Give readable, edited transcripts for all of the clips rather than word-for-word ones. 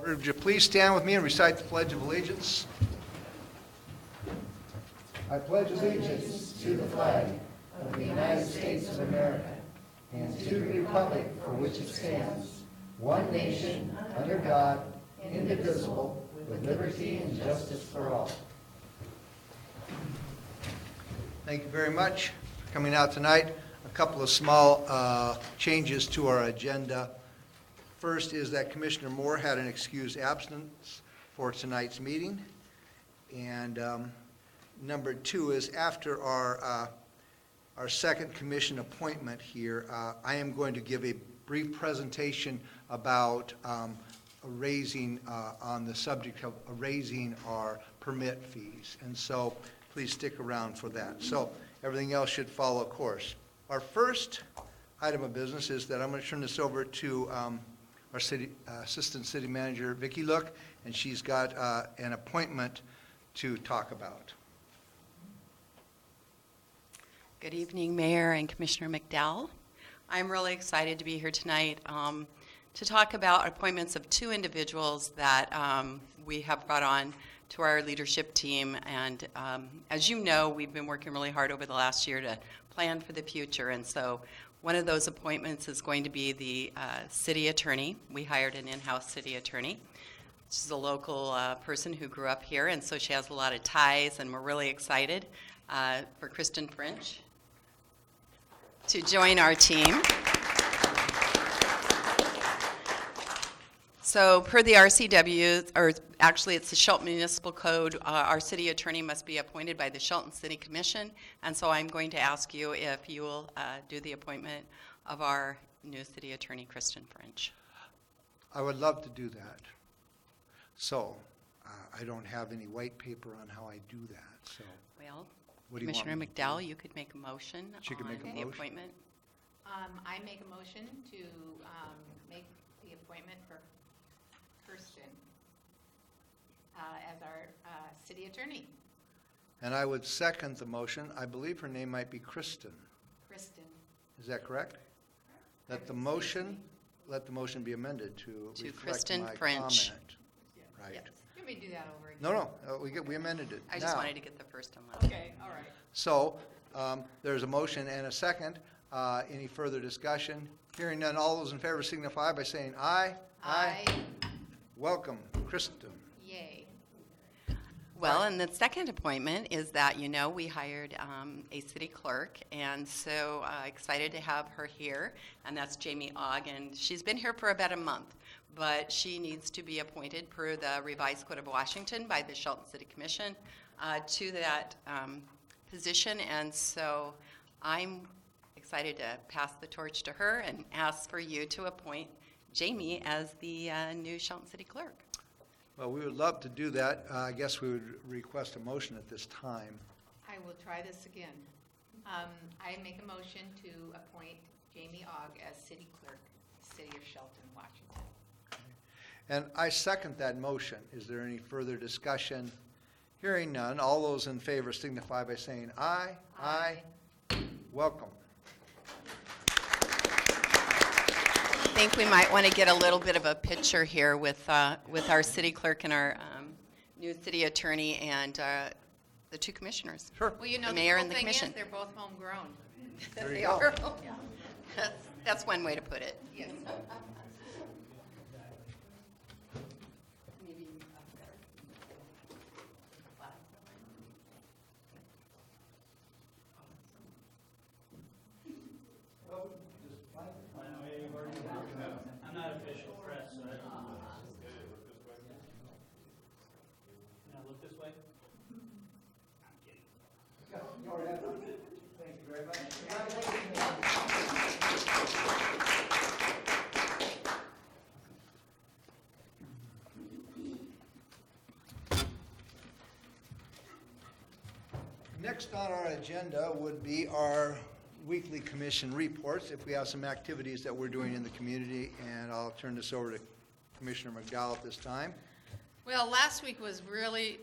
Would you please stand with me and recite the Pledge of Allegiance? I pledge allegiance to the flag of the United States of America and to the republic for which it stands, one nation, under God, indivisible, with liberty and justice for all. Thank you very much for coming out tonight. A couple of small changes to our agenda. First is that Commissioner Moore had an excused absence for tonight's meeting. And number two is after our second commission appointment here, I am going to give a brief presentation about raising, on the subject of raising our permit fees. And so please stick around for that. So everything else should follow course. Our first item of business is that I'm going to turn this over to our Assistant City Manager, Vicki Look, and she's got an appointment to talk about. Good evening, Mayor and Commissioner McDowell. I'm really excited to be here tonight to talk about appointments of two individuals that we have brought on to our leadership team. And as you know, we've been working really hard over the last year to plan for the future. And so one of those appointments is going to be the city attorney. We hired an in-house city attorney. She's a local person who grew up here, and so she has a lot of ties, and we're really excited for Kristen French to join our team. So per the RCW, or actually it's the Shelton Municipal Code, our city attorney must be appointed by the Shelton City Commission, and so I'm going to ask you if you will do the appointment of our new city attorney, Kristen French. I would love to do that. So I don't have any white paper on how I do that. So Well, what do you want Commissioner me to McDowell, do? you could make a motion She could on make a the motion? appointment. I make a motion to make the appointment for Kirsten as our city attorney. And I would second the motion. I believe her name might be Kristen. Kristen. Is that correct? Let the motion be amended to reflect Kristen my French. comment. Right. Yes. Let me do that over again. No, we amended it. I just Now, wanted to get the first one last. Okay, all right. So there's a motion and a second. Any further discussion? Hearing none, all those in favor signify by saying aye. Aye. Welcome, Kristen. Yay. Well, and the second appointment is that, you know, we hired a city clerk, and so excited to have her here, and that's Jamie Ogg, and she's been here for about a month, but she needs to be appointed per the revised Code of Washington by the Shelton City Commission to that position, and so I'm excited to pass the torch to her and ask for you to appoint Jamie as the new Shelton City Clerk. Well, we would love to do that. I guess we would request a motion at this time. I will try this again. I make a motion to appoint Jamie Ogg as city clerk, city of Shelton, Washington. And I second that motion. Is there any further discussion? Hearing none, all those in favor signify by saying aye. Aye. Welcome. I think we might want to get a little bit of a picture here with our city clerk and our new city attorney and the two commissioners. Sure. Well, you know, The the mayor cool and the thing is commission. they're both homegrown. There you They go. are. That's one way to put it. Yes. I'm not official press, so I don't know. Can I look this way? I'm kidding. Thank you very much. Next on our agenda would be our weekly commission reports, if we have some activities that we're doing in the community, and I'll turn this over to Commissioner McDowell at this time. Well, last week was really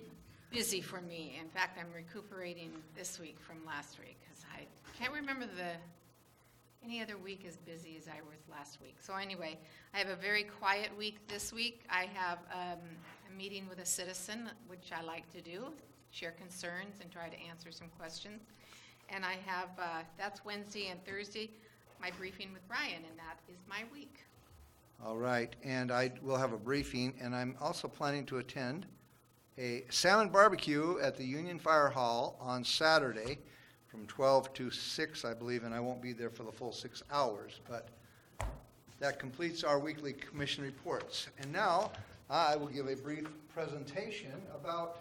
busy for me. In fact, I'm recuperating this week from last week because I can't remember the any other week as busy as I was last week. So anyway, I have a very quiet week this week. I have a meeting with a citizen, which I like to do, share concerns and try to answer some questions. And I have, that's Wednesday and Thursday, my briefing with Ryan, and that is my week. All right, and I will have a briefing, and I'm also planning to attend a salmon barbecue at the Union Fire Hall on Saturday from 12 to 6, I believe, and I won't be there for the full 6 hours, but that completes our weekly commission reports. And now, I will give a brief presentation about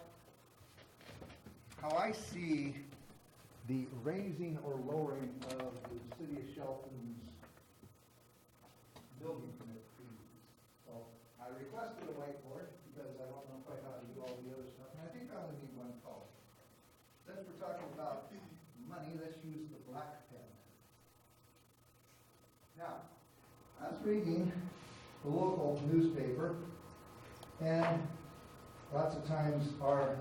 how I see the raising or lowering of the City of Shelton's building permit fees. So I requested a whiteboard because I don't know quite how to do all the other stuff, and I think I only need one color. Since we're talking about money, let's use the black pen. Now, I was reading the local newspaper, and lots of times our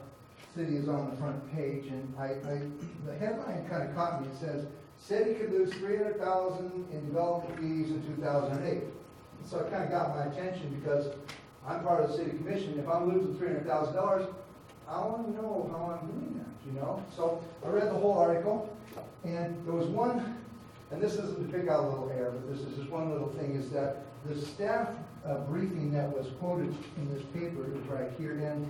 city is on the front page, and the headline kind of caught me. It says, "City could lose $300,000 in development fees in 2008. So it kind of got my attention because I'm part of the city commission. If I'm losing $300,000, I want to know how I'm doing that, you know? So I read the whole article, and there was one, and this isn't to pick out a little hair, but this is just one little thing, is that the staff briefing that was quoted in this paper is right here, and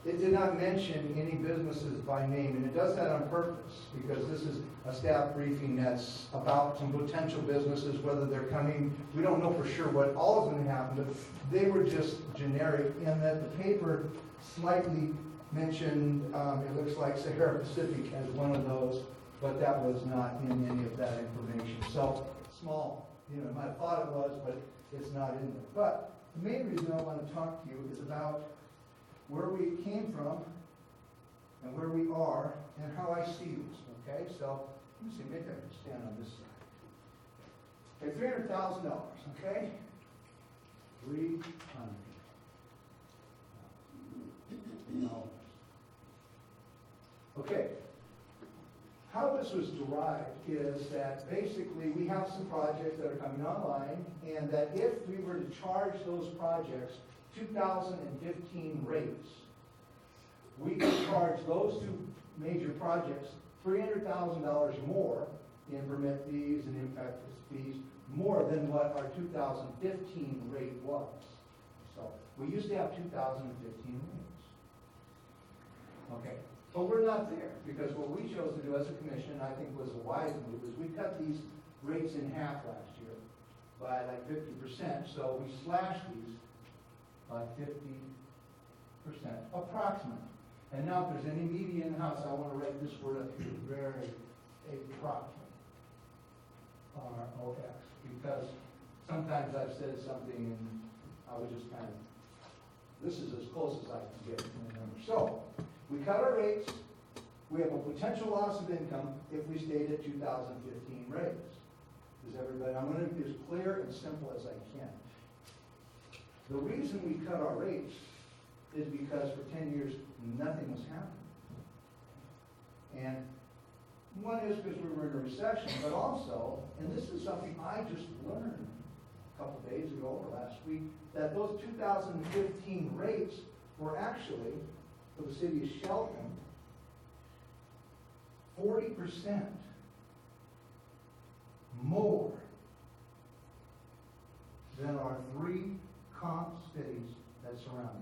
it did not mention any businesses by name, and it does that on purpose, because this is a staff briefing that's about some potential businesses, whether they're coming, we don't know for sure what all is going to happen, but they were just generic, and that the paper slightly mentioned, it looks like Sahara Pacific as one of those, but that was not in any of that information. So, small, you know, I might have thought it was, but it's not in there. But the main reason I want to talk to you is about where we came from and where we are and how I see this, okay? So, let me see, maybe I can stand on this side. Okay, $300,000, okay? 300. Okay. How this was derived is that basically we have some projects that are coming online, and that if we were to charge those projects 2015 rates, we could charge those two major projects $300,000 more in permit fees and impact fees, more than what our 2015 rate was. So we used to have 2015 rates. Okay. But we're not there, because what we chose to do as a commission, I think was a wise move, is we cut these rates in half last year by like 50%. So we slashed these by 50%, approximately. And now if there's any media in the house, I want to write this word up here, very approximate, ROX, because sometimes I've said something and I was just kind of, this is as close as I can get to the number. So, we cut our rates. We have a potential loss of income if we stayed at 2015 rates. Is everybody? I'm going to be as clear and simple as I can. The reason we cut our rates is because for 10 years, nothing was happening. And one is because we were in a recession, but also, and this is something I just learned a couple days ago or last week, that those 2015 rates were actually, for the city of Shelton, 40% more than our 3 comp cities that surround us.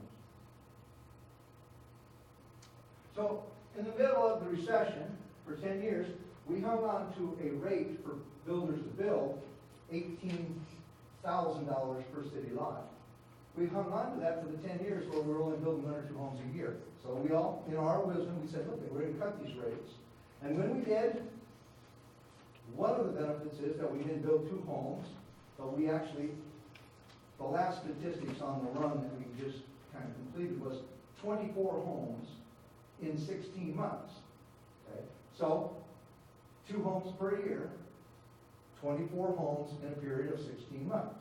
So, in the middle of the recession, for 10 years, we hung on to a rate for builders to build $18,000 per city lot. We hung on to that for the 10 years where we were only building 1 or 2 homes a year. So we all, in our wisdom, we said, look, we're going to cut these rates. And when we did, one of the benefits is that we didn't build 2 homes, but we actually, the last statistics on the run that we just kind of completed was 24 homes in 16 months. Okay? So, 2 homes per year, 24 homes in a period of 16 months.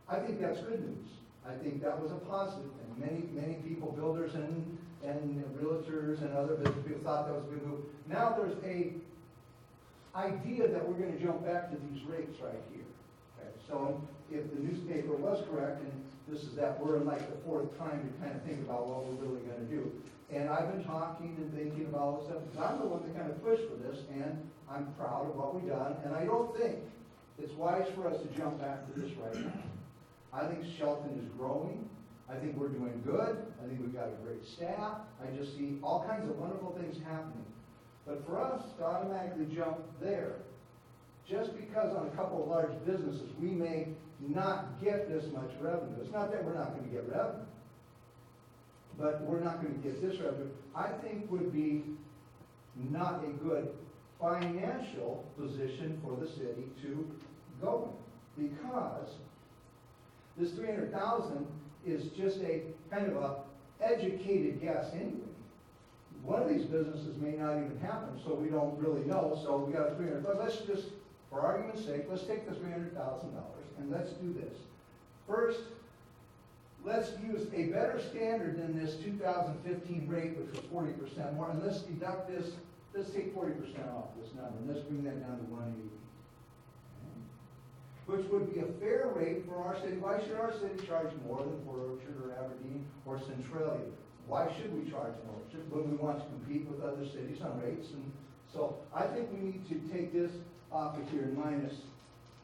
I think that's good news. I think that was a positive thing. Many people, builders and realtors and other business people thought that was a good move. Now there's a idea that we're gonna jump back to these rates right here. Okay, so if the newspaper was correct, and this is that we're in like the fourth time to kind of think about what we're really gonna do. And I've been talking and thinking about all this stuff, because I'm the one that kind of pushed for this, and I'm proud of what we've done, and I don't think it's wise for us to jump back to this right now. I think Shelton is growing. I think we're doing good. I think we've got a great staff. I just see all kinds of wonderful things happening. But for us to automatically jump there, just because on a couple of large businesses, we may not get this much revenue. It's not that we're not going to get revenue, but we're not going to get this revenue. I think would be not a good financial position for the city to go in, because this $300,000 is just a kind of a educated guess anyway. One of these businesses may not even happen, so we don't really know. So we got a $300,000. But let's just, for argument's sake, let's take the $300,000 and let's do this. First, let's use a better standard than this 2015 rate, which was 40% more, and let's deduct this. Let's take 40% off this number, and let's bring that down to 180. Which would be a fair rate for our city. Why should our city charge more than Port Orchard or Aberdeen or Centralia? Why should we charge more when we want to compete with other cities on rates? And so I think we need to take this off of here and minus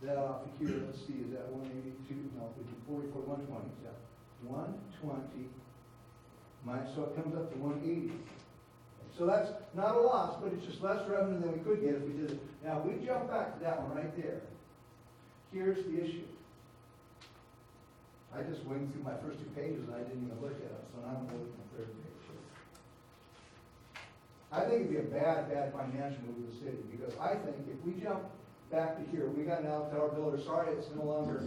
that off of here. Let's see, is that 182? No, we do 44, 120. Is that 120 minus, so it comes up to 180. So that's not a loss, but it's just less revenue than we could get if we did it. Now, we jump back to that one right there. Here's the issue. I just winged through my first two pages and I didn't even look at it, so now I'm looking at the third page. I think it'd be a bad financial move to the city, because I think if we jump back to here, we got now tell our builder, sorry, it's no longer,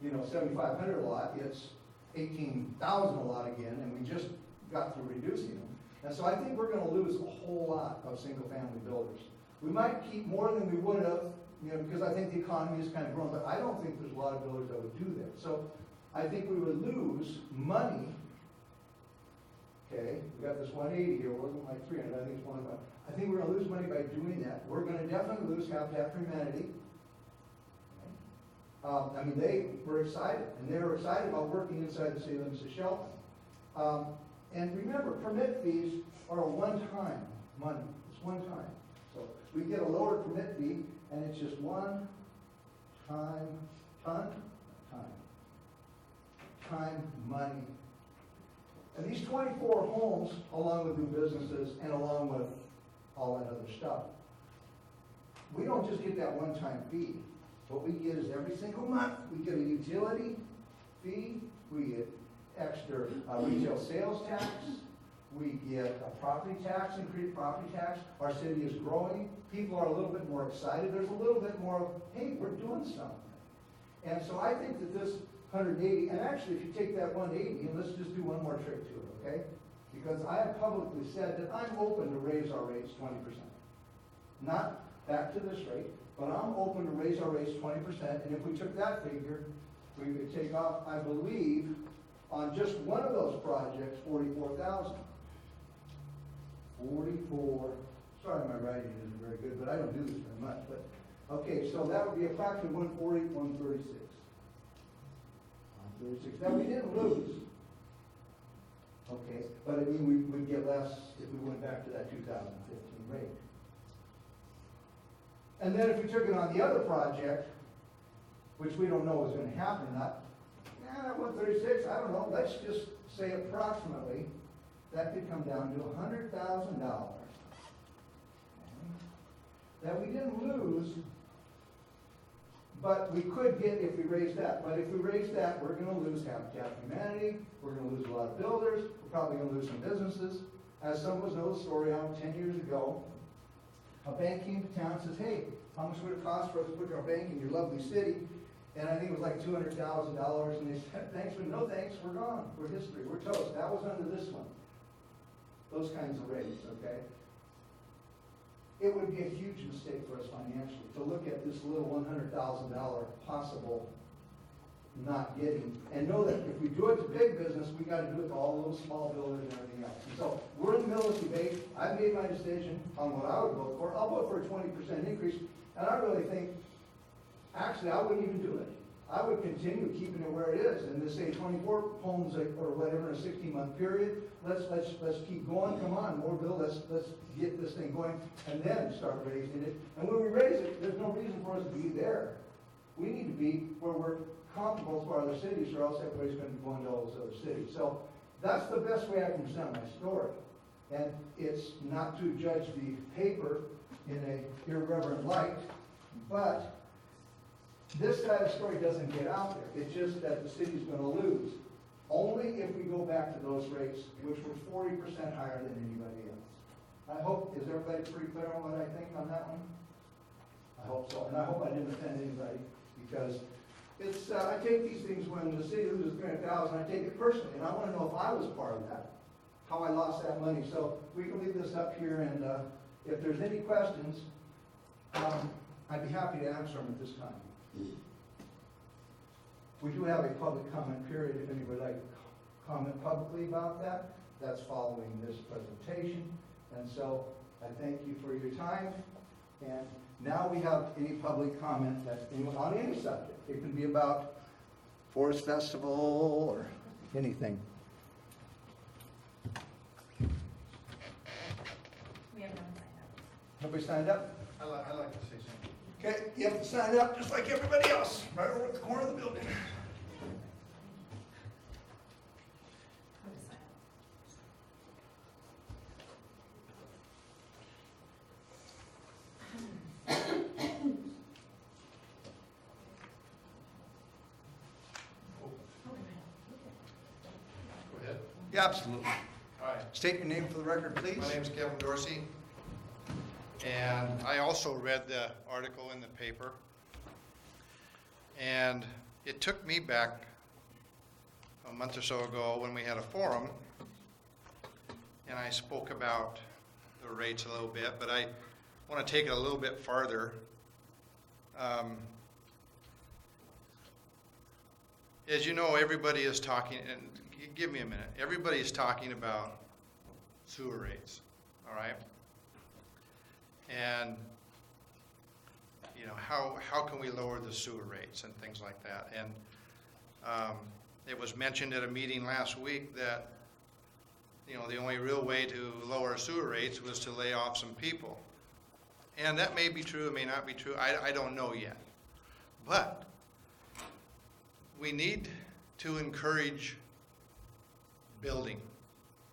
$7,500 a lot, it's $18,000 a lot again, and we just got through reducing them. And so I think we're going to lose a whole lot of single-family builders. We might keep more than we would have, because I think the economy is kind of growing, but I don't think there's a lot of builders that would do that. So I think we would lose money. Okay, we got this 180 here, we're looking like 300, I think it's 105. I think we're going to lose money by doing that. We're going to definitely lose Habitat for Humanity. They were excited, and they were excited about working inside the city limits of Shelton. And remember, permit fees are a one-time money. It's one time. So we get a lower permit fee, and it's just one time money. And these 24 homes, along with new businesses and along with all that other stuff, we don't just get that one-time fee. What we get is every single month, we get a utility fee, we get extra retail sales tax, we get a property tax, increased property tax. Our city is growing. People are a little bit more excited. There's a little bit more of, hey, we're doing something. And so I think that this 180, and actually if you take that 180, and let's just do one more trick to it, okay? Because I have publicly said that I'm open to raise our rates 20%. Not back to this rate, but I'm open to raise our rates 20%, and if we took that figure, we could take off, I believe, on just one of those projects, $44,000. 44, sorry my writing isn't very good, but I don't do this very much, but, okay, so that would be approximately 140, 136. 136. Now, we didn't lose, okay, but I mean, we would get less if we went back to that 2015 rate. And then if we took it on the other project, which we don't know is going to happen or not, 136, I don't know, let's just say approximately, that could come down to $100,000. That we didn't lose, but we could get if we raise that. But if we raise that, we're going to lose Habitat for Humanity, we're going to lose a lot of builders, we're probably going to lose some businesses. As some of us know the story out 10 years ago, a bank came to town and says, hey, how much would it cost for us to put our bank in your lovely city? And I think it was like $200,000, and they said, thanks, but no thanks, we're gone. We're history, we're toast. That was under this one. Those kinds of rates, okay? It would be a huge mistake for us financially to look at this little $100,000 possible not getting. And know that if we do it to big business, we gotta do it to all those small builders and everything else. And so, we're in the middle of the debate. I've made my decision on what I would vote for. I'll vote for a 20% increase, and I really think, actually, I wouldn't even do it. I would continue keeping it where it is, and just say 24 homes or whatever in a 16-month period. Let's keep going. Come on, more bill. Let's get this thing going, and then start raising it. And when we raise it, there's no reason for us to be there. We need to be where we're comparable to other cities, or else everybody's going to be going to all those other cities. So that's the best way I can present my story. And it's not to judge the paper in an irreverent light, but this side of the story doesn't get out there. It's just that the city's going to lose. Only if we go back to those rates, which were 40% higher than anybody else. I hope, is everybody pretty clear on what I think on that one? I hope so. And I hope I didn't offend anybody, because it's, I take these things when the city loses 300,000, I take it personally, and I want to know if I was part of that, how I lost that money. So we can leave this up here, and if there's any questions, I'd be happy to answer them at this time. We do have a public comment period if anybody would like to comment publicly about that. That's following this presentation. And so I thank you for your time. And now we have any public comment that on any subject. It can be about Forest Festival or anything. We have no one signed up. Nobody signed up? I'd like to say something. Okay, you have to sign up just like everybody else, right over at the corner of the building. Who to sign up? Go ahead. Yeah, absolutely. All right. State your name for the record, please. My name's Kevin Dorsey, and I also read the article in the paper. And it took me back a month or so ago when we had a forum, and I spoke about the rates a little bit, but I want to take it a little bit farther. As you know, everybody is talking, and give me a minute, everybody is talking about sewer rates, all right? And, you know, how can we lower the sewer rates and things like that? And it was mentioned at a meeting last week that, you know, the only real way to lower sewer rates was to lay off some people. And that may be true, it may not be true, I don't know yet. But we need to encourage building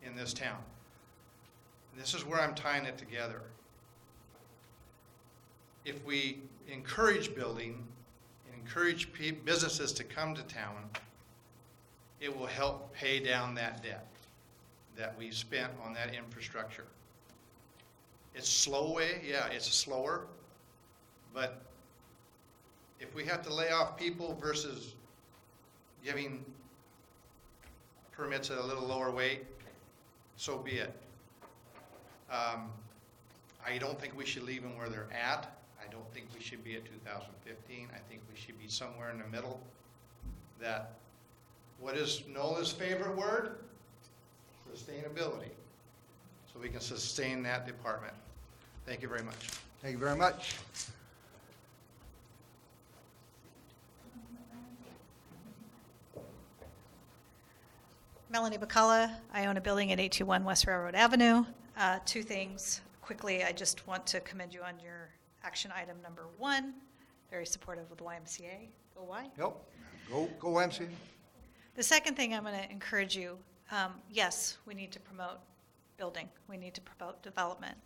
in this town. And this is where I'm tying it together. If we encourage building and encourage businesses to come to town, it will help pay down that debt that we've spent on that infrastructure. It's slow way, yeah, it's slower, but if we have to lay off people versus giving permits at a little lower rate, so be it. I don't think we should leave them where they're at. I don't think we should be at 2015. I think we should be somewhere in the middle. That, what is Nola's favorite word? Sustainability. So we can sustain that department. Thank you very much. Thank you very much. Melanie Bacala. I own a building at 821 West Railroad Avenue. Two things quickly. I just want to commend you on your action item number 1. Very supportive of the YMCA. Go Y. Yep. Go MC. The second thing I'm going to encourage you, yes, we need to promote building. We need to promote development.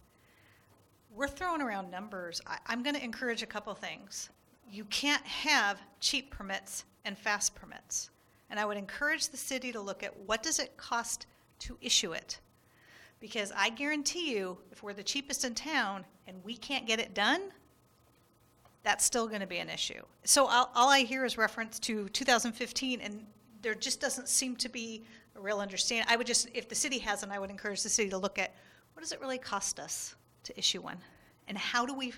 We're throwing around numbers. I'm going to encourage a couple things. You can't have cheap permits and fast permits. And I would encourage the city to look at what does it cost to issue it. Because I guarantee you, if we're the cheapest in town and we can't get it done, that's still going to be an issue. So all I hear is reference to 2015, and there just doesn't seem to be a real understanding. I would just, if the city hasn't, I would encourage the city to look at what does it really cost us to issue one? And how do we,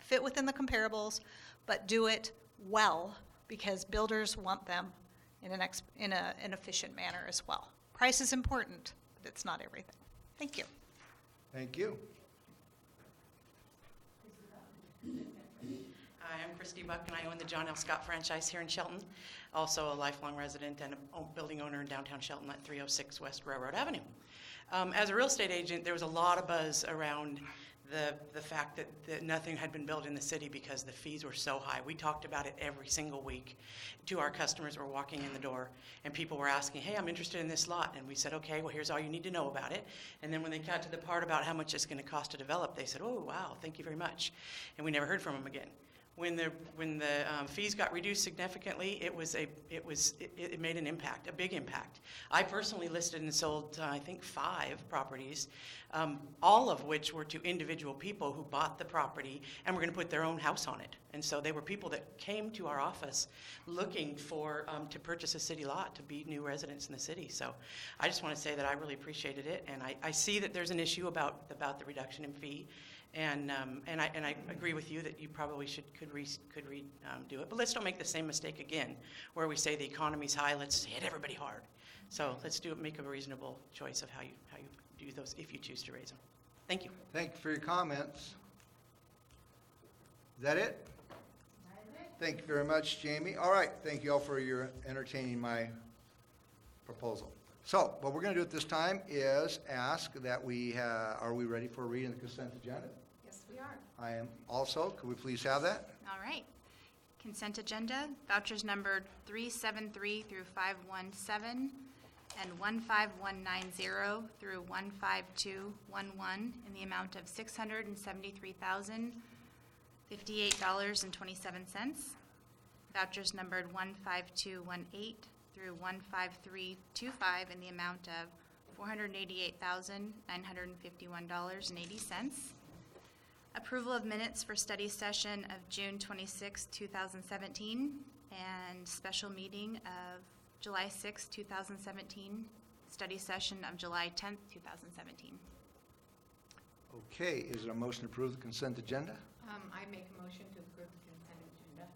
fit within the comparables, but do it well because builders want them in an efficient manner as well. Price is important, but it's not everything. Thank you. Thank you. Hi, I'm Christy Buck, and I own the John L. Scott franchise here in Shelton. Also a lifelong resident and a building owner in downtown Shelton at 306 West Railroad Avenue. As a real estate agent, there was a lot of buzz around the fact that nothing had been built in the city because the fees were so high. We talked about it every single week to our customers who were walking in the door, and people were asking, hey, I'm interested in this lot. And we said, okay, well, here's all you need to know about it. And then when they got to the part about how much it's going to cost to develop, they said, oh, wow, thank you very much. And we never heard from them again. When the fees got reduced significantly, it made an impact, a big impact. I personally listed and sold, I think, 5 properties, all of which were to individual people who bought the property and were going to put their own house on it. And so they were people that came to our office looking for to purchase a city lot to be new residents in the city. So I just want to say that I really appreciated it, and I see that there's an issue about the reduction in fee. And I agree with you that you probably could redo it. But let's don't make the same mistake again, where we say the economy's high, let's hit everybody hard. So let's make a reasonable choice of how you do those if you choose to raise them. Thank you. Thank you for your comments. Is that it? Thank you very much, Jamie. All right, thank you all for your entertaining my proposal. So what we're going to do at this time is ask that are we ready for reading the consent agenda? Yes, we are. I am also. Could we please have that? All right. Consent agenda, vouchers numbered 373 through 517 and 15190 through 15211 in the amount of $673,058.27. Vouchers numbered 15218 through 15325 in the amount of $488,951.80. Approval of minutes for study session of June 26, 2017, and special meeting of July 6, 2017, study session of July 10th, 2017. Okay, is there a motion to approve the consent agenda? I make a motion to approve the consent agenda.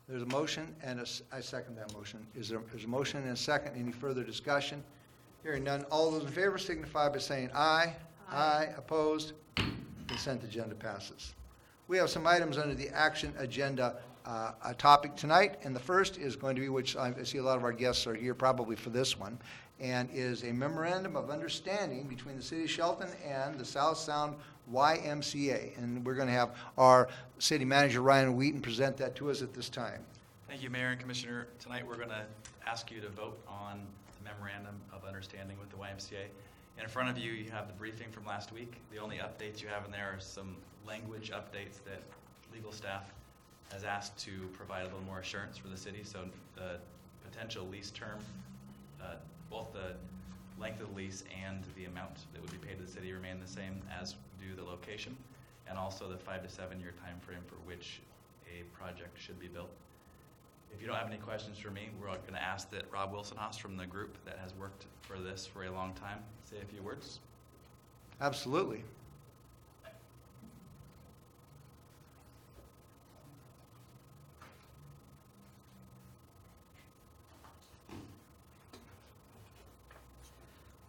There's a motion, and I second that motion. There's a motion and a second. Any further discussion? Hearing none. All those in favor signify by saying aye. Aye. Opposed? Consent agenda passes. We have some items under the action agenda a topic tonight, and the first is going to be, which I see a lot of our guests are here probably for this one, and is a memorandum of understanding between the City of Shelton and the South Sound YMCA. And we're going to have our city manager, Ryan Wheaton, present that to us at this time. Thank you, Mayor and Commissioner. Tonight we're going to ask you to vote on the memorandum of understanding with the YMCA. In front of you, you have the briefing from last week. The only updates you have in there are some language updates that legal staff has asked to provide a little more assurance for the city. So the potential lease term, both the length of the lease and the amount that would be paid to the city remain the same, as do the location, and also the 5 to 7 year time frame for which a project should be built. If you don't have any questions for me, we're going to ask that Rob Wilsonhaus from the group that has worked for this for a long time say a few words. Absolutely.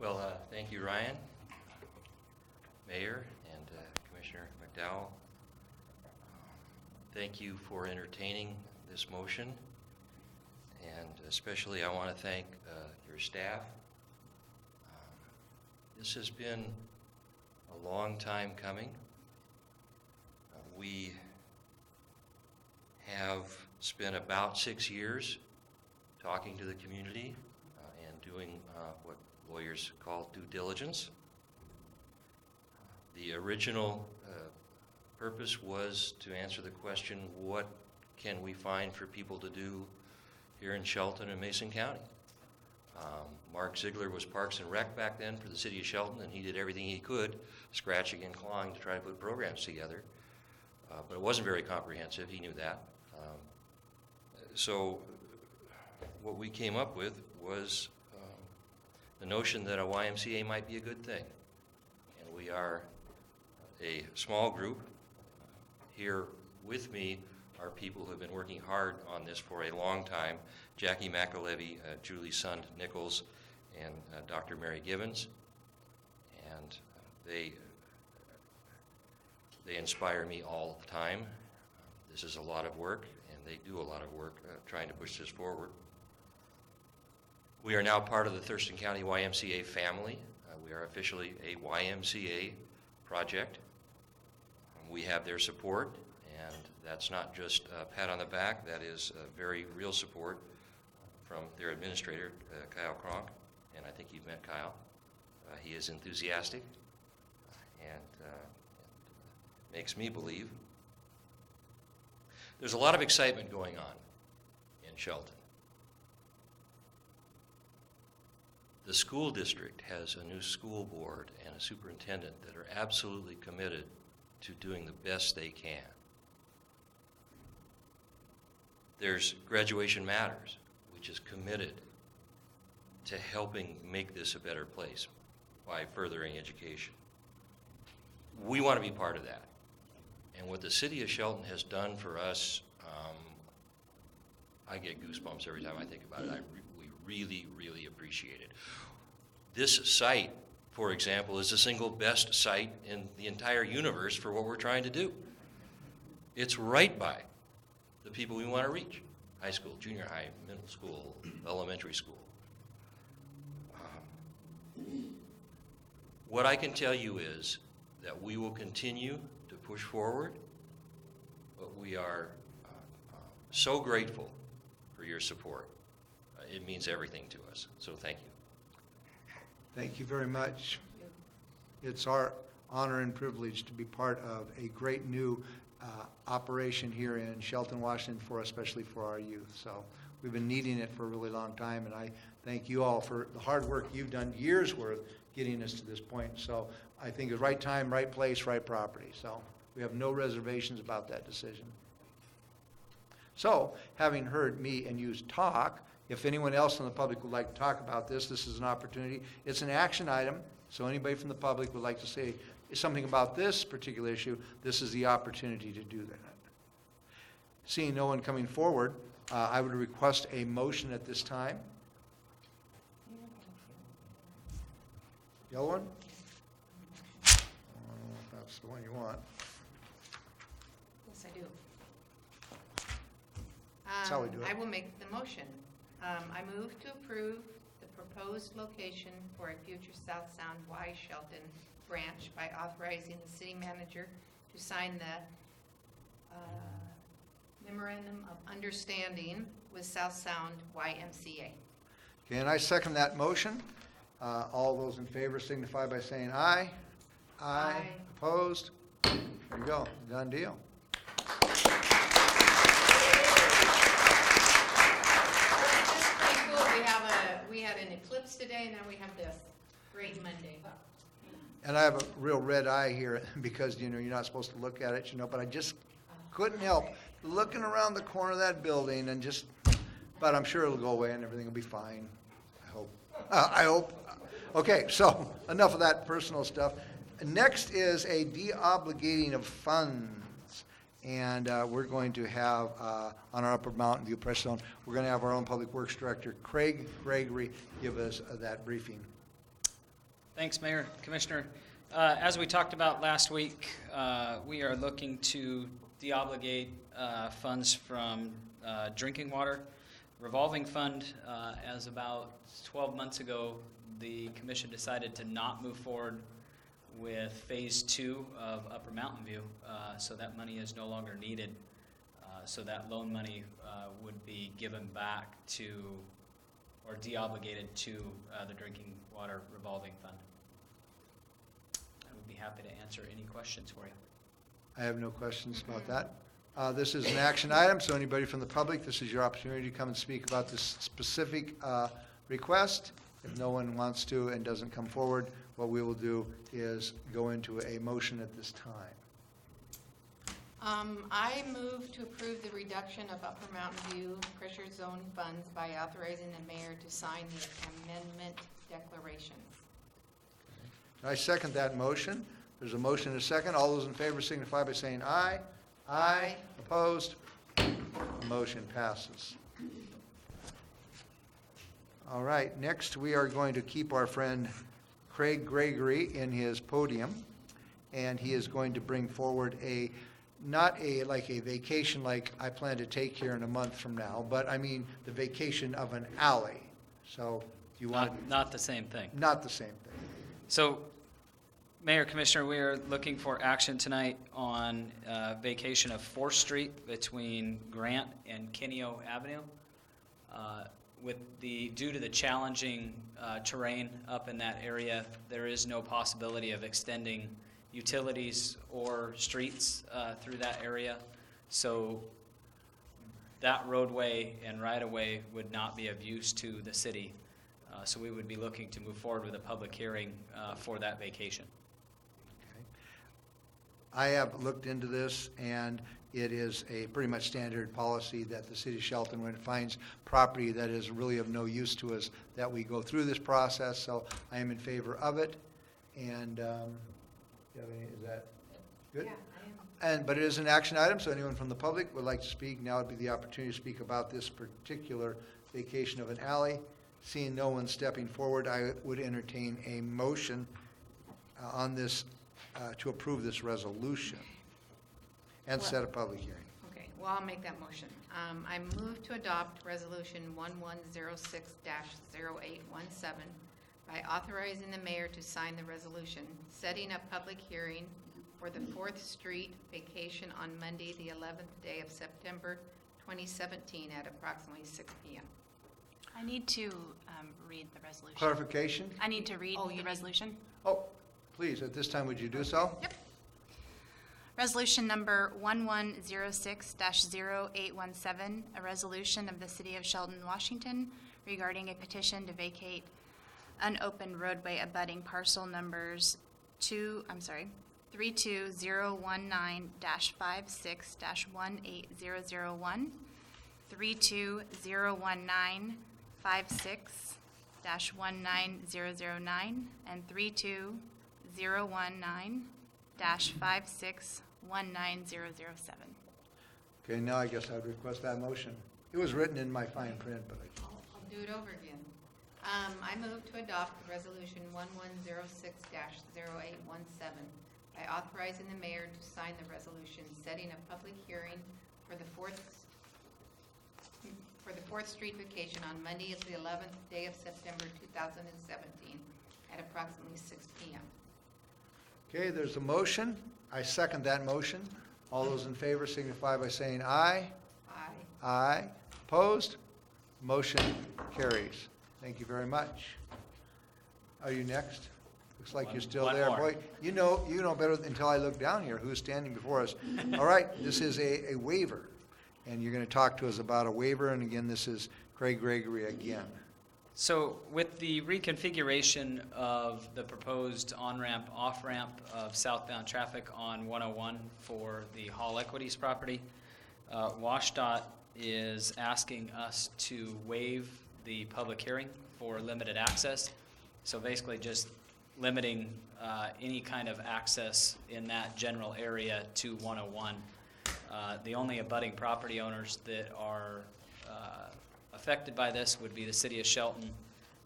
Well, thank you, Ryan, Mayor, and Commissioner McDowell. Thank you for entertaining this motion, and especially I want to thank your staff. This has been a long time coming. We have spent about 6 years talking to the community and doing what lawyers call due diligence. The original purpose was to answer the question, what can we find for people to do here in Shelton and Mason County? Mark Ziegler was Parks and Rec back then for the city of Shelton, and he did everything he could, scratching and clawing to try to put programs together. But it wasn't very comprehensive, he knew that. So what we came up with was the notion that a YMCA might be a good thing. And we are a small group. Here with me are people who have been working hard on this for a long time. Jackie McAlevey, Julie Sund Nichols, and Dr. Mary Gibbons. And they inspire me all the time. This is a lot of work, and they do a lot of work trying to push this forward. We are now part of the Thurston County YMCA family. We are officially a YMCA project. We have their support, and that's not just a pat on the back, that is very real support from their administrator, Kyle Kronk, and I think you've met Kyle. He is enthusiastic and makes me believe. There's a lot of excitement going on in Shelton. The school district has a new school board and a superintendent that are absolutely committed to doing the best they can. There's Graduation Matters, which is committed to helping make this a better place by furthering education. We want to be part of that. And what the city of Shelton has done for us, I get goosebumps every time I think about it. We really, really appreciate it. This site, for example, is the single best site in the entire universe for what we're trying to do. It's right by the people we want to reach: high school, junior high, middle school, elementary school. What I can tell you is that we will continue to push forward, but we are so grateful for your support. It means everything to us, so thank you. Thank you very much. It's our honor and privilege to be part of a great new operation here in Shelton, Washington, especially for our youth. So we've been needing it for a really long time, and I thank you all for the hard work you've done, years worth, getting us to this point. So I think it's right time, right place, right property. So we have no reservations about that decision. So, having heard me and you talk, if anyone else in the public would like to talk about this, this is an opportunity. It's an action item, so anybody from the public would like to say something about this particular issue, this is the opportunity to do that. Seeing no one coming forward, I would request a motion at this time. Yellow one? I don't know if that's the one you want. Yes, I do. That's how we do it. I will make the motion. I move to approve the proposed location for a future South Sound Y Shelton branch by authorizing the city manager to sign the memorandum of understanding with South Sound YMCA. Okay, and I second that motion. All those in favor signify by saying aye. Aye. Opposed? There you go, done deal. We had an eclipse today, and now we have this great Monday. And I have a real red eye here because, you know, you're not supposed to look at it, you know, but I just couldn't help looking around the corner of that building and just, but I'm sure it'll go away and everything will be fine. I hope. Okay, so enough of that personal stuff. Next is a de-obligating of funds. And we're going to have, on our Upper Mountain View Press Zone, we're going to have our own Public Works Director, Craig Gregory, give us that briefing. Thanks, Mayor, Commissioner. As we talked about last week, we are looking to deobligate funds from drinking water revolving fund. As about 12 months ago, the commission decided to not move forward with phase 2 of Upper Mountain View, so that money is no longer needed. So that loan money would be given back to, or deobligated to the drinking water revolving fund. I would be happy to answer any questions for you. I have no questions about that. This is an action item, so anybody from the public, this is your opportunity to come and speak about this specific request. If no one wants to and doesn't come forward, what we will do is go into a motion at this time. I move to approve the reduction of Upper Mountain View pressure zone funds by authorizing the mayor to sign the amendment declaration. I second that motion. There's a motion and a second. All those in favor signify by saying aye. Aye. Opposed? motion passes. All right, next we are going to keep our friend Craig Gregory in his podium, and he is going to bring forward not a vacation like I plan to take here in a month from now, but I mean the vacation of an alley. So do you want? Not the same thing. Not the same thing. So, Mayor, Commissioner, we are looking for action tonight on vacation of 4th Street between Grant and Kineo Avenue. Due to the challenging terrain up in that area, there is no possibility of extending utilities or streets through that area. So that roadway and right-of-way would not be of use to the city. So we would be looking to move forward with a public hearing for that vacation. I have looked into this, and it is a pretty much standard policy that the city of Shelton, when it finds property that is really of no use to us, that we go through this process. So I am in favor of it. And is that good? Yeah, But it is an action item, so anyone from the public would like to speak, now would be the opportunity to speak about this particular vacation of an alley. Seeing no one stepping forward, I would entertain a motion on this to approve this resolution and set a public hearing. Okay, well, I'll make that motion. I move to adopt Resolution 1106-0817 by authorizing the mayor to sign the resolution, setting a public hearing for the 4th Street vacation on Monday, the 11th day of September 2017 at approximately 6 p.m. I need to read the resolution. Clarification? I need to read Oh, you the need- resolution. Oh, please, at this time, would you do so? Yep. Resolution number 1106-0817, a resolution of the City of Shelton, Washington regarding a petition to vacate unopened roadway abutting parcel numbers 32019-56-18001, 32019-56-19009, and 32019-56-19007. Okay, now I guess I'd request that motion. It was written in my fine print, but I'll do it over again. I move to adopt Resolution 1106-0817 by authorizing the mayor to sign the resolution setting a public hearing for the 4th Street vacation on Monday, the 11th day of September 2017 at approximately 6 p.m. okay, there's a motion. I second that motion. All those in favor signify by saying aye. Aye. Aye. Opposed? Motion carries. Thank you very much. Are you next? Looks like you're still One there. more. Boy, you know better until I look down here who's standing before us. All right, this is a waiver, and you're going to talk to us about a waiver, and again, this is Craig Gregory again. So with the reconfiguration of the proposed on-ramp, off-ramp of southbound traffic on 101 for the Hall Equities property, WashDOT is asking us to waive the public hearing for limited access. So basically just limiting any kind of access in that general area to 101. The only abutting property owners that are affected by this would be the City of Shelton,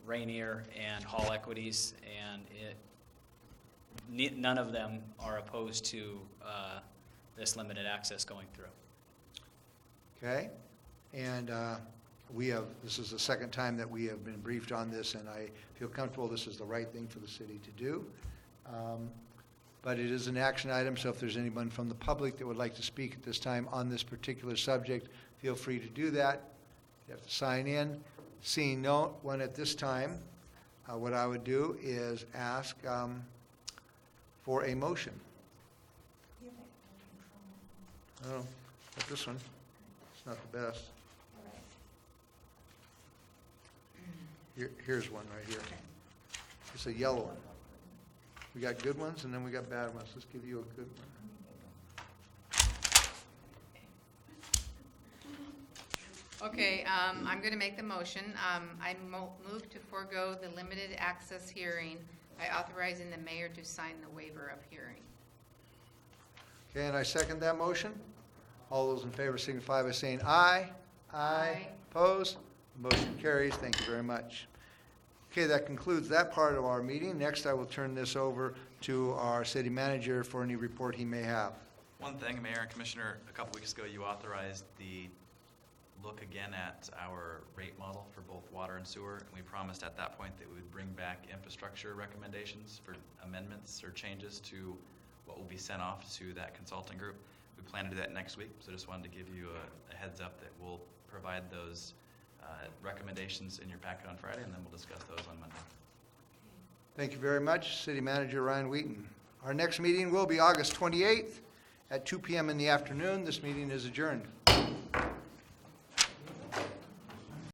Rainier, and Hall Equities, and none of them are opposed to this limited access going through. Okay? And this is the second time that we have been briefed on this, and I feel comfortable this is the right thing for the city to do. But it is an action item, so if there's anyone from the public that would like to speak at this time on this particular subject, feel free to do that. You have to sign in. Seeing no one at this time, what I would do is ask for a motion. Oh, but this one, it's not the best. Here's one right here. It's a yellow one. We got good ones, and then we got bad ones. Let's give you a good one. Okay, I'm going to make the motion. I move to forego the limited access hearing by authorizing the mayor to sign the waiver of hearing. Okay, and I second that motion. All those in favor signify by saying aye. Aye. Opposed? Motion carries. Thank you very much. Okay, that concludes that part of our meeting. Next, I will turn this over to our city manager for any report he may have. One thing, Mayor and Commissioner, a couple weeks ago, you authorized the look again at our rate model for both water and sewer, and we promised at that point that we would bring back infrastructure recommendations for amendments or changes to what will be sent off to that consulting group. We plan to do that next week, so just wanted to give you a heads up that we'll provide those recommendations in your packet on Friday, and then we'll discuss those on Monday. Thank you very much, City Manager Ryan Wheaton. Our next meeting will be August 28th at 2 p.m. in the afternoon. This meeting is adjourned.